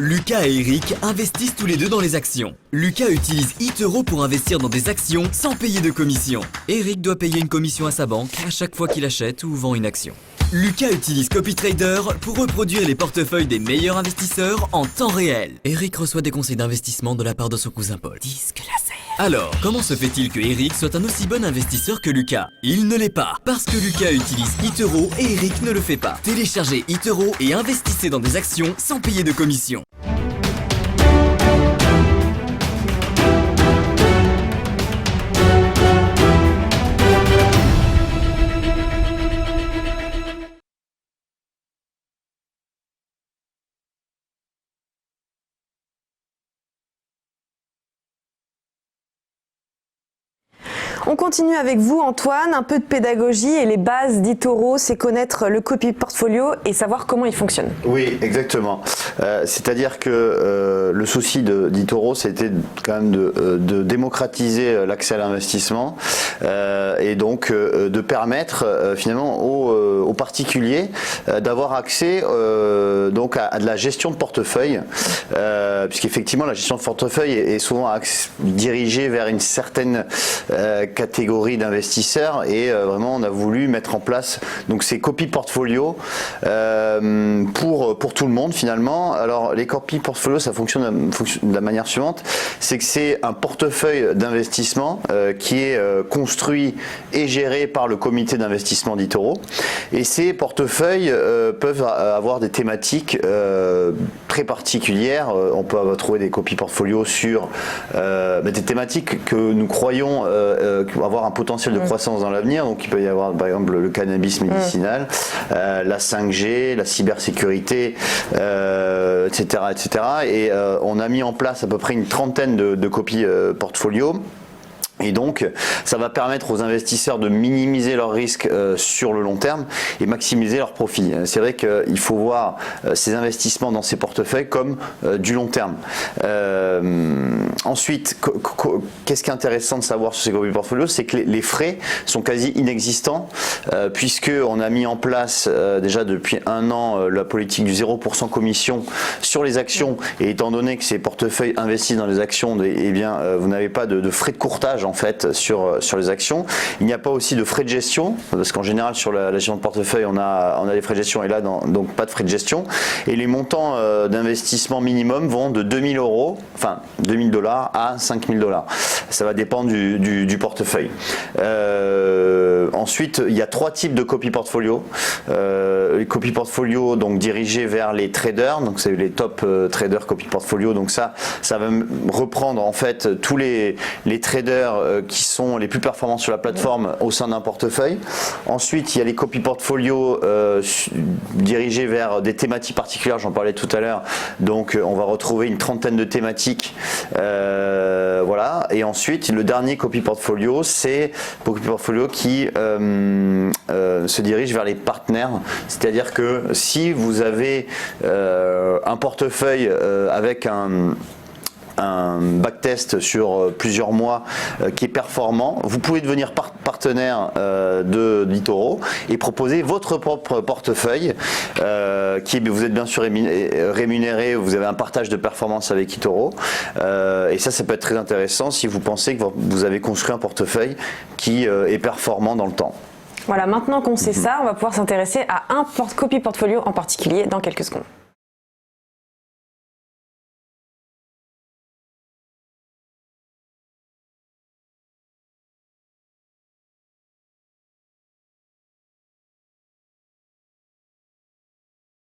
Lucas et Eric investissent tous les deux dans les actions. Lucas utilise eToro pour investir dans des actions sans payer de commission. Eric doit payer une commission à sa banque à chaque fois qu'il achète ou vend une action. Lucas utilise CopyTrader pour reproduire les portefeuilles des meilleurs investisseurs en temps réel. Eric reçoit des conseils d'investissement de la part de son cousin Paul. Disque laser. Alors, comment se fait-il que Eric soit un aussi bon investisseur que Lucas? Il ne l'est pas, parce que Lucas utilise eToro et Eric ne le fait pas. Téléchargez eToro et investissez dans des actions sans payer de commission. On continue avec vous Antoine, un peu de pédagogie et les bases d'eToro, c'est connaître le copy portfolio et savoir comment il fonctionne. Oui, exactement. C'est-à-dire que le souci d'eToro, c'était quand même de démocratiser l'accès à l'investissement et donc de permettre finalement aux particuliers d'avoir accès donc à de la gestion de portefeuille, puisqu'effectivement la gestion de portefeuille est souvent dirigée vers une certaine catégorie d'investisseurs et vraiment on a voulu mettre en place donc ces copy portfolio pour tout le monde finalement. Alors les copy portfolio ça fonctionne de la manière suivante, c'est que c'est un portefeuille d'investissement qui est construit et géré par le comité d'investissement d'eToro et ces portefeuilles peuvent avoir des thématiques très particulières. On peut trouver des copy portfolio sur des thématiques que nous croyons avoir un potentiel de croissance dans l'avenir, donc il peut y avoir par exemple le cannabis médicinal, la 5G, la cybersécurité, etc. Et on a mis en place à peu près une trentaine de copies portfolio. Et donc, ça va permettre aux investisseurs de minimiser leurs risques sur le long terme et maximiser leurs profits. C'est vrai qu'il faut voir ces investissements dans ces portefeuilles comme du long terme. Ensuite, qu'est-ce qui est intéressant de savoir sur ces copy portfolios, c'est que les frais sont quasi inexistants puisqu'on a mis en place déjà depuis un an la politique du 0% commission sur les actions et étant donné que ces portefeuilles investissent dans les actions, eh bien, vous n'avez pas de frais de courtage en fait sur les actions. Il n'y a pas aussi de frais de gestion parce qu'en général sur la gestion de portefeuille on a des frais de gestion et là donc pas de frais de gestion et les montants d'investissement minimum vont de 2000 €, enfin 2000 $ à 5000 $. Ça va dépendre du portefeuille. Ensuite il y a trois types de copy portfolio. Les copy portfolio donc dirigés vers les traders, donc c'est les top traders copy portfolio, donc ça va reprendre en fait tous les traders qui sont les plus performants sur la plateforme au sein d'un portefeuille. Ensuite, il y a les copy portfolio dirigés vers des thématiques particulières, j'en parlais tout à l'heure. Donc, on va retrouver une trentaine de thématiques. Voilà. Et ensuite, le dernier copy portfolio, c'est copy portfolio qui se dirige vers les partenaires. C'est-à-dire que si vous avez un portefeuille avec un backtest sur plusieurs mois qui est performant, vous pouvez devenir partenaire d'eToro et proposer votre propre portefeuille vous êtes bien sûr rémunéré, vous avez un partage de performance avec eToro et ça peut être très intéressant si vous pensez que vous avez construit un portefeuille qui est performant dans le temps. Voilà, maintenant qu'on sait ça, on va pouvoir s'intéresser à un copy portfolio en particulier dans quelques secondes.